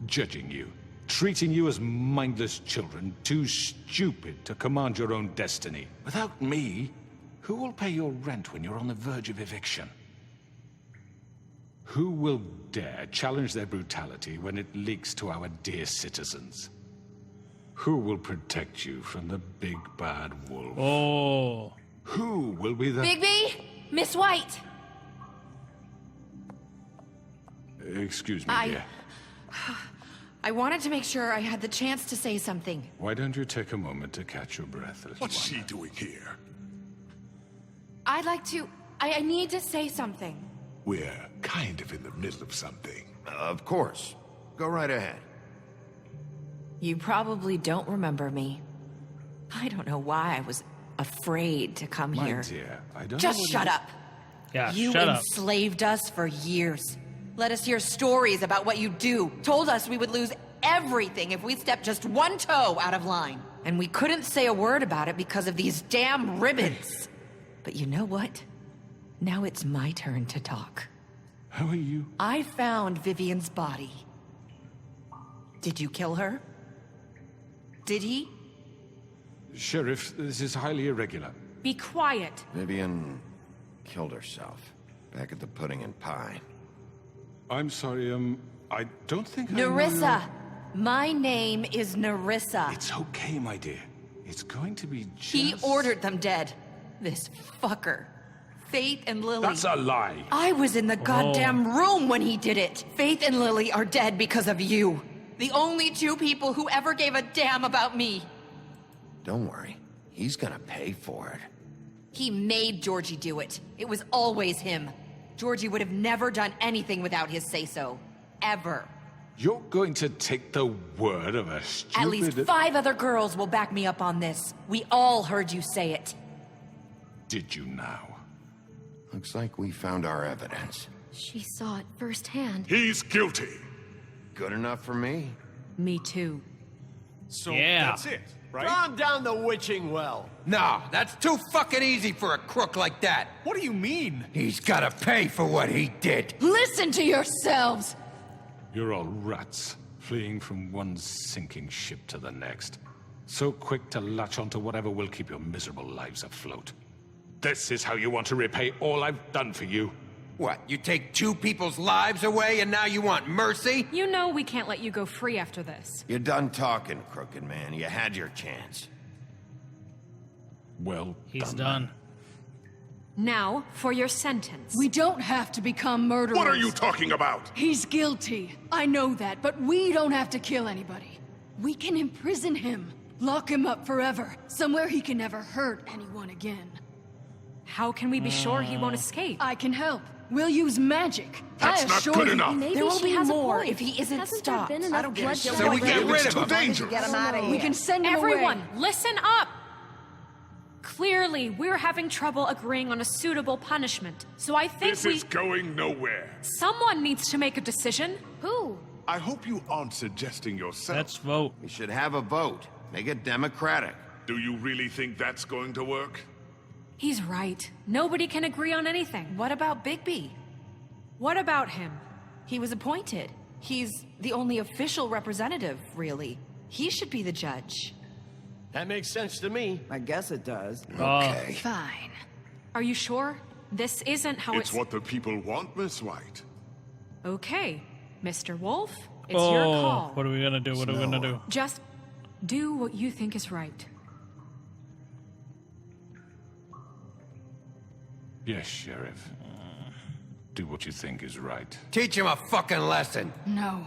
judging you, treating you as mindless children, too stupid to command your own destiny? Without me, who will pay your rent when you're on the verge of eviction? Who will dare challenge their brutality when it leaks to our dear citizens? Who will protect you from the big bad wolf? Oh. Who will be the... Bigby! Miss White! Excuse me, dear. I wanted to make sure I had the chance to say something. Why don't you take a moment to catch your breath, little What's one? she doing here? I'd like to... I need to say something. We're kind of in the middle of something. Of course. Go right ahead. You probably don't remember me. I don't know why I was afraid to come My here. dear, I don't Just know what shut you- up. Yeah, You shut up. enslaved us for years. Let us hear stories about what you do. Told us we would lose everything if we stepped just one toe out of line. And we couldn't say a word about it because of these damn ribbons. But you know what? Now it's my turn to talk. How are you? I found Vivian's body. Did you kill her? Did he? Sheriff, this is highly irregular. Be quiet. Vivian killed herself back at the Pudding and Pie. I'm sorry, I don't think Nerissa! My name is Nerissa. It's okay, my dear. It's going to be just... He ordered them dead. This fucker. Faith and Lily. That's a lie. I was in the goddamn room when he did it. Faith and Lily are dead because of you. The only two people who ever gave a damn about me. Don't worry. He's gonna pay for it. He made Georgie do it. It was always him. Georgie would have never done anything without his say-so. Ever. You're going to take the word of a stupid... At least 5 other girls will back me up on this. We all heard you say it. Did you now? Looks like we found our evidence. She saw it firsthand. He's guilty. Good enough for me. Me too. So Yeah. that's it, right? Calm down the witching well. No, that's too fucking easy for a crook like that. What do you mean? He's gotta pay for what he did. Listen to yourselves! You're all rats, fleeing from one sinking ship to the next. So quick to latch onto whatever will keep your miserable lives afloat. This is how you want to repay all I've done for you. What, you take 2 people's lives away and now you want mercy? You know we can't let you go free after this. You're done talking, crooked man. You had your chance. Well, he's done. Now, for your sentence. We don't have to become murderers. What are you talking about? He's guilty. I know that, but we don't have to kill anybody. We can imprison him. Lock him up forever. Somewhere he can never hurt anyone again. How can we be sure he won't escape? I can help. We'll use magic. That's I not assure good you. enough. Maybe There will she be has more a point. if he isn't Hasn't stopped. There been I enough don't give a bloodshed shit. So we get rid of him. Dangerous. Get him out of here. We can send him Everyone, away. listen up! Clearly, we're having trouble agreeing on a suitable punishment. So I think This is going nowhere. someone needs to make a decision. Who? I hope you aren't suggesting yourself. Let's vote. We should have a vote. Make it democratic. Do you really think that's going to work? He's right. Nobody can agree on anything. What about Bigby? What about him? He was appointed. He's the only official representative, really. He should be the judge. That makes sense to me. I guess it does. Okay. Fine. Are you sure? This isn't how It's what the people want, Miss White. Okay, Mr. Wolf, it's your call. What are we gonna do? What are we gonna do? Just do what you think is right. Yes, Sheriff. Do what you think is right. Teach him a fucking lesson. No.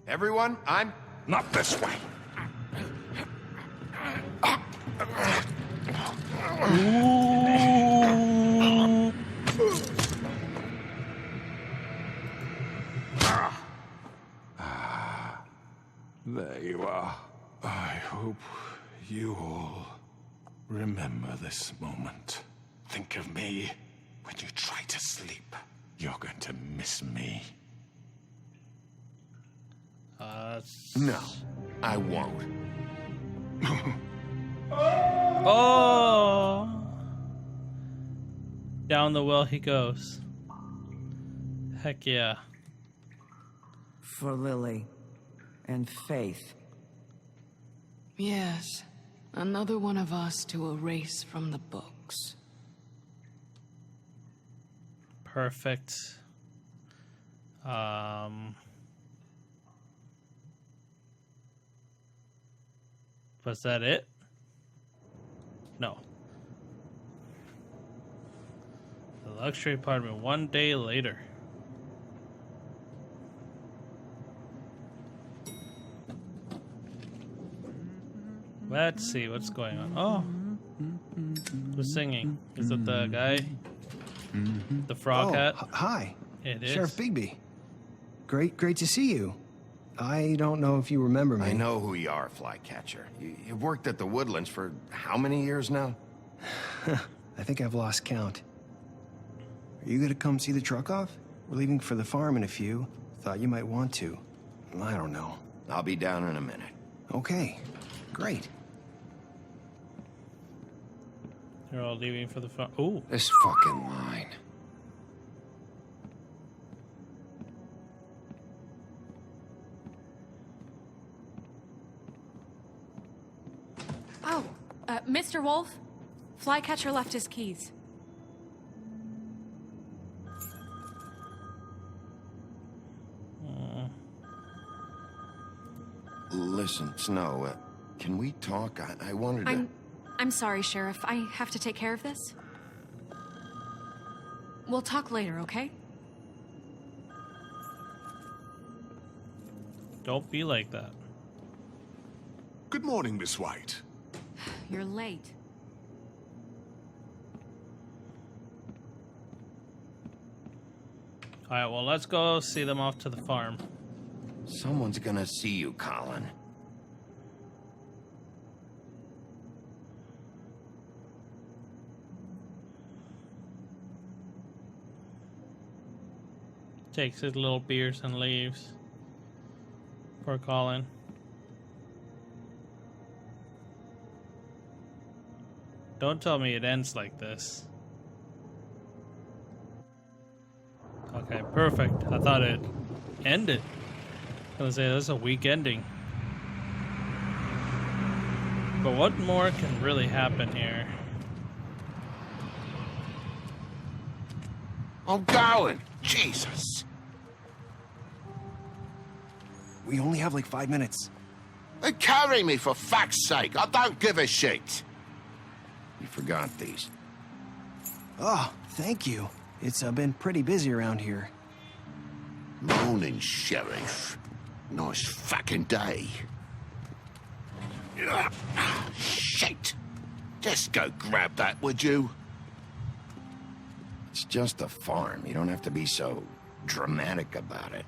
Everyone, I'm... Not this way. There you are. I hope you all remember this moment. Think of me when you try to sleep. You're going to miss me. No, I won't. Oh! Down the well he goes. Heck yeah. For Lily and Faith. Yes. Another one of us to erase from the books. Perfect. Was that it? No. The luxury apartment 1 day later. Let's see what's going on. Oh. Who's singing? Is it the guy? The frog hat? Hi. It is. Sheriff Bigby. Great to see you. I don't know if you remember me. I know who you are, Flycatcher. You've worked at the Woodlands for how many years now? I think I've lost count. Are you gonna come see the truck off? We're leaving for the farm in a few. Thought you might want to. I don't know. I'll be down in a minute. Okay, great. They're all leaving for the farm. Ooh. This fucking line. Oh, Mr. Wolf, Flycatcher left his keys. Listen, Snow, can we talk? I wanted to... I'm sorry, Sheriff. I have to take care of this. We'll talk later, okay? Don't be like that. Good morning, Miss White. You're late. Alright, well, let's go see them off to the farm. Someone's gonna see you, Colin. Takes his little beers and leaves. Poor Colin. Don't tell me it ends like this. Okay, perfect. I thought it ended. I was gonna say, that's a weak ending. But what more can really happen here? I'm going! Jesus! We only have like 5 minutes. They carry me, for fuck's sake! I don't give a shit! You forgot these. Oh, thank you. It's been pretty busy around here. Morning, Sheriff. Nice fucking day. Shit! Just go grab that, would you? It's just a farm. You don't have to be so dramatic about it.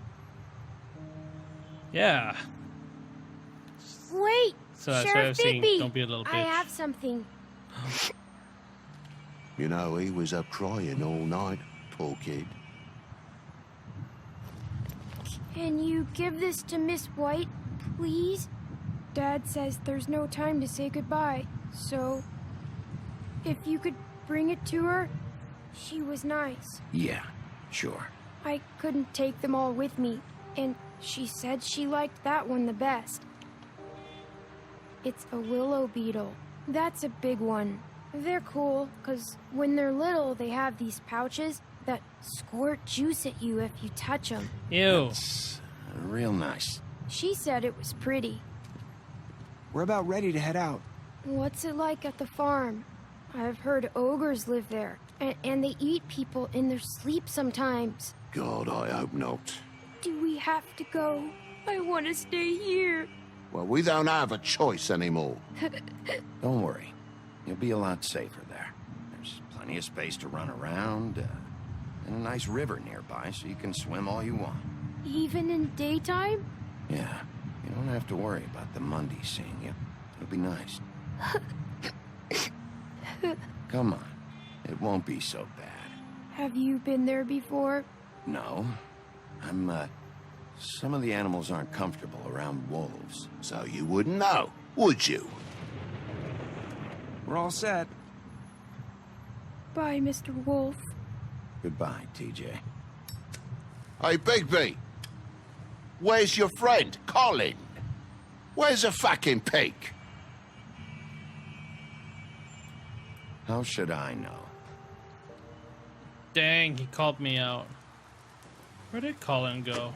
Yeah. Wait! So that's why I Sheriff was saying, Bigby! don't be a little I bitch. have something. You know, he was up crying all night, poor kid. Can you give this to Miss White, please? Dad says there's no time to say goodbye, so if you could bring it to her, she was nice. Yeah, sure. I couldn't take them all with me, and she said she liked that one the best. It's a willow beetle. That's a big one. They're cool, 'cause when they're little, they have these pouches that squirt juice at you if you touch them. Ew. That's real nice. She said it was pretty. We're about ready to head out. What's it like at the farm? I've heard ogres live there, and they eat people in their sleep sometimes. God, I hope not. Do we have to go? I want to stay here. Well, we don't have a choice anymore. Don't worry. You'll be a lot safer there. There's plenty of space to run around, and a nice river nearby, so you can swim all you want. Even in daytime? Yeah, you don't have to worry about the Mundy seeing you. It'll be nice. Come on. It won't be so bad. Have you been there before? No. Some of the animals aren't comfortable around wolves. So you wouldn't know, would you? We're all set. Bye, Mr. Wolf. Goodbye, TJ. Hey, Bigby! Where's your friend, Colin? Where's the fucking pig? How should I know? Dang, he called me out. Where did Colin go?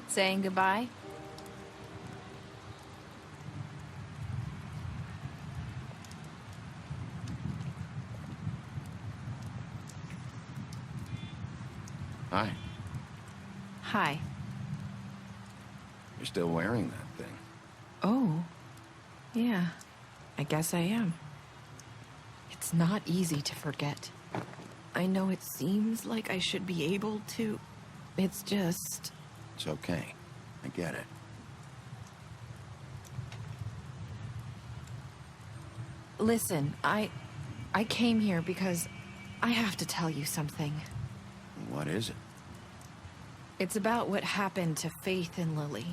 Saying goodbye? Hi. Hi. You're still wearing that thing. Oh. Yeah. I guess I am. It's not easy to forget. I know it seems like I should be able to. It's just... It's okay. I get it. Listen, I came here because I have to tell you something. What is it? It's about what happened to Faith and Lily.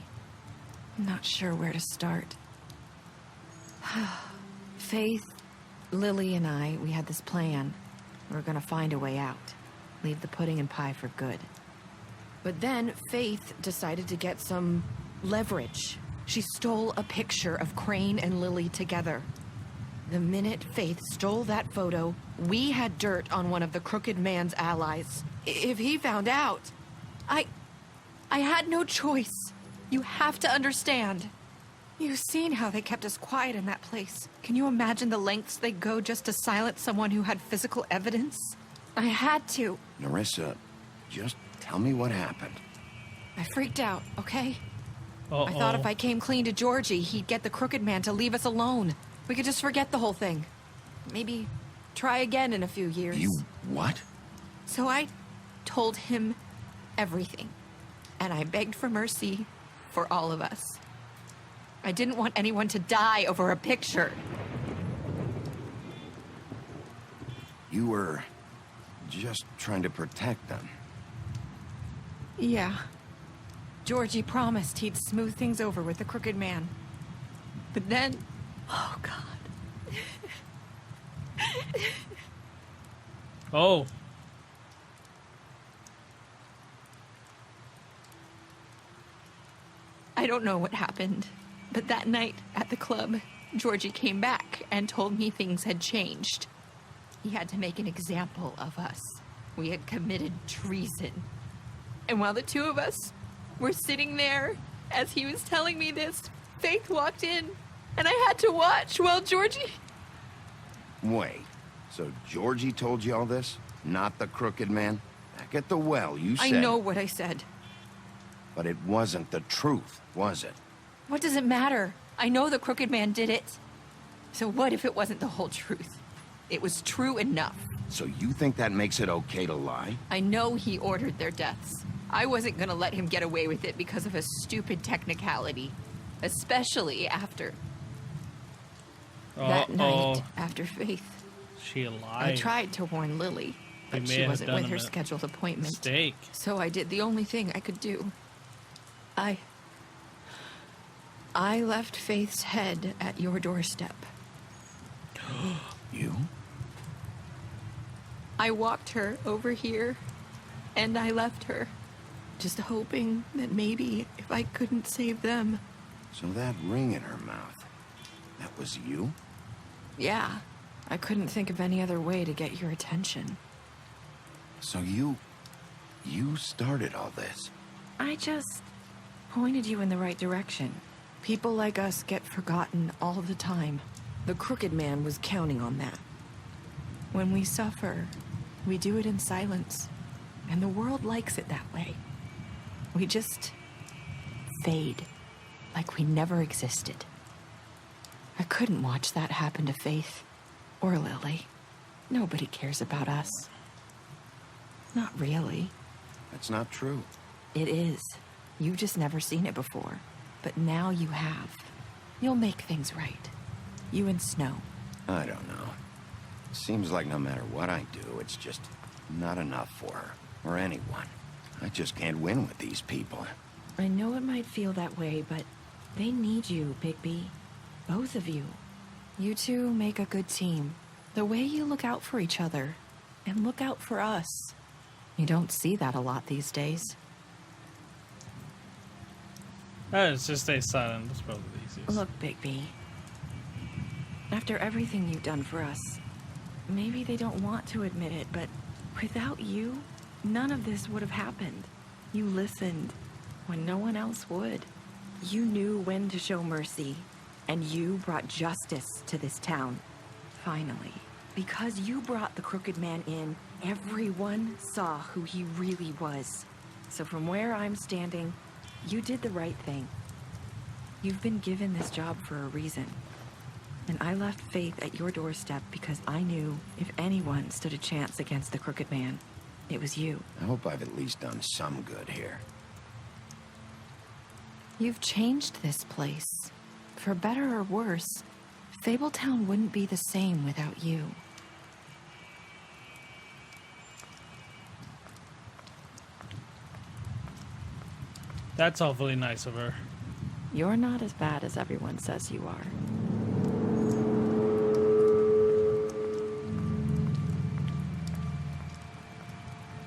I'm not sure where to start. Faith, Lily, and I, we had this plan. We were gonna find a way out. Leave the pudding and pie for good. But then Faith decided to get some leverage. She stole a picture of Crane and Lily together. The minute Faith stole that photo, we had dirt on one of the Crooked Man's allies. If he found out, I had no choice. You have to understand. You've seen how they kept us quiet in that place. Can you imagine the lengths they go just to silence someone who had physical evidence? I had to. Nerissa, just tell me what happened. I freaked out, okay? Uh-oh. I thought if I came clean to Georgie, he'd get the Crooked Man to leave us alone. We could just forget the whole thing. Maybe try again in a few years. You what? So I told him everything. And I begged for mercy for all of us. I didn't want anyone to die over a picture. You were just trying to protect them. Yeah. Georgie promised he'd smooth things over with the Crooked Man. But then... Oh, God. Oh. I don't know what happened, but that night at the club, Georgie came back and told me things had changed. He had to make an example of us. We had committed treason. And while the two of us were sitting there, as he was telling me this, Faith walked in, and I had to watch while Georgie... Wait, so Georgie told you all this? Not the Crooked Man? Back at the well, you said... I know what I said. But it wasn't the truth, was it? What does it matter? I know the Crooked Man did it. So what if it wasn't the whole truth? It was true enough. So you think that makes it okay to lie? I know he ordered their deaths. I wasn't gonna let him get away with it because of a stupid technicality. Especially after... that night, after Faith. She lied. I tried to warn Lily, but she wasn't with her scheduled appointment. Mistake. So I did the only thing I could do. I left Faith's head at your doorstep. You? I walked her over here, and I left her, just hoping that maybe if I couldn't save them. So that ring in her mouth, that was you? Yeah, I couldn't think of any other way to get your attention. So you started all this? I just pointed you in the right direction. People like us get forgotten all the time. The Crooked Man was counting on that. When we suffer, we do it in silence, and the world likes it that way. We just fade, like we never existed. I couldn't watch that happen to Faith, or Lily. Nobody cares about us. Not really. That's not true. It is. You've just never seen it before. But now you have. You'll make things right. You and Snow. I don't know. It seems like no matter what I do, it's just not enough for her, or anyone. I just can't win with these people. I know it might feel that way, but they need you, Bigby. Both of you. You two make a good team. The way you look out for each other, and look out for us. You don't see that a lot these days. Just stay silent. That's probably the easiest. Look, Bigby. After everything you've done for us, maybe they don't want to admit it, but without you, none of this would have happened. You listened when no one else would. You knew when to show mercy, and you brought justice to this town. Finally. Because you brought the Crooked Man in, everyone saw who he really was. So from where I'm standing, you did the right thing. You've been given this job for a reason. And I left Faith at your doorstep because I knew if anyone stood a chance against the Crooked Man, it was you. I hope I've at least done some good here. You've changed this place. For better or worse, Fabletown wouldn't be the same without you. That's awfully nice of her. You're not as bad as everyone says you are.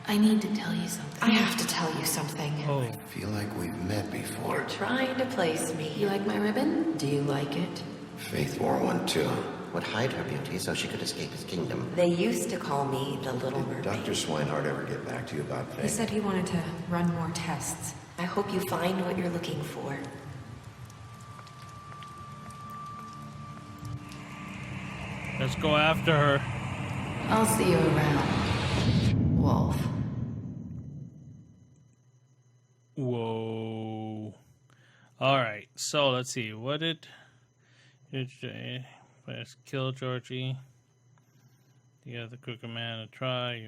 I need to tell you something. I have to tell you something. Oh. I feel like we've met before. You're trying to place me. You like my ribbon? Do you like it? Faith wore one too. Would hide her beauty so she could escape his kingdom. They used to call me the Little Mermaid. Dr. Swinehart ever get back to you about Faith? He said he wanted to run more tests. I hope you find what you're looking for. Let's go after her. I'll see you around, Wolf. Whoa. Alright, so let's see. What did let's kill Georgie. You got the Crooked Man to try.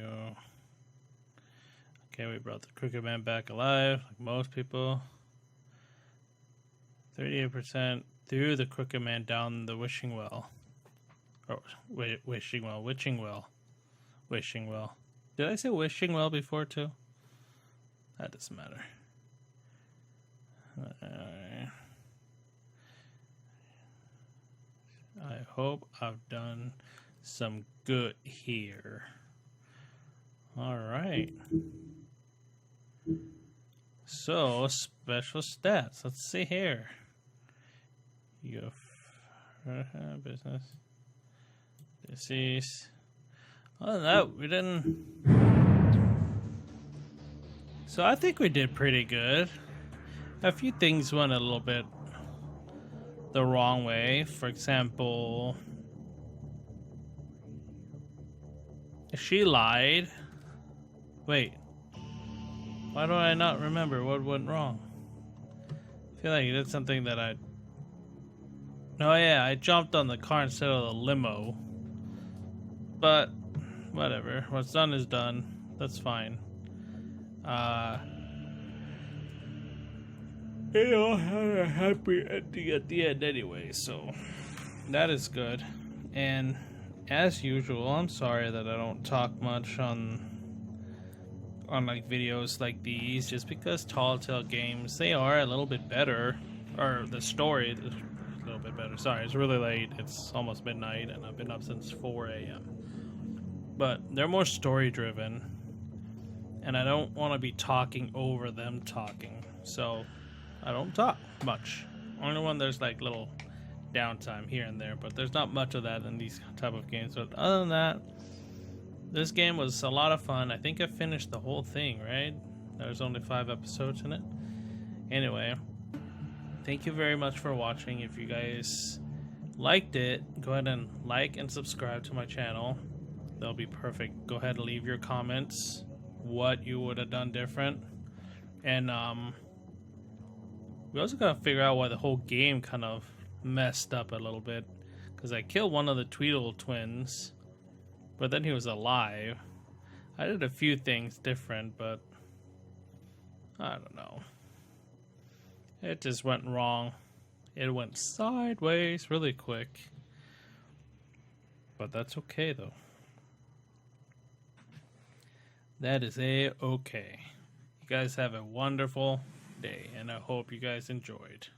Okay, we brought the Crooked Man back alive, like most people. 38% threw the Crooked Man down the wishing well. Oh, wishing well. Did I say wishing well before too? That doesn't matter. I hope I've done some good here. Alright. So, special stats. Let's see here. You have business. Disease. Other than that, we didn't. So, I think we did pretty good. A few things went a little bit the wrong way. For example, she lied. Wait. Why do I not remember what went wrong? I feel like you did something that I... Oh yeah, I jumped on the car instead of the limo. But, whatever. What's done is done. That's fine. They all had a happy ending at the end anyway, so that is good. And as usual, I'm sorry that I don't talk much on like videos like these, just because Tall Tale Games, they are a little bit better, or the story is a little bit better. Sorry, it's really late. It's almost midnight, and I've been up since 4 a.m. But they're more story driven, and I don't want to be talking over them talking, so I don't talk much. Only when there's like little downtime here and there, but there's not much of that in these type of games. But other than that, this game was a lot of fun. I think I finished the whole thing, right? There's only 5 episodes in it. Anyway, thank you very much for watching. If you guys liked it, go ahead and like and subscribe to my channel. That'll be perfect. Go ahead and leave your comments, what you would have done different. And we also gotta figure out why the whole game kind of messed up a little bit, because I killed one of the Tweedle twins, but then he was alive. I did a few things different, but I don't know. It just went wrong. It went sideways really quick. But that's okay though. That is a-okay. You guys have a wonderful day, and I hope you guys enjoyed.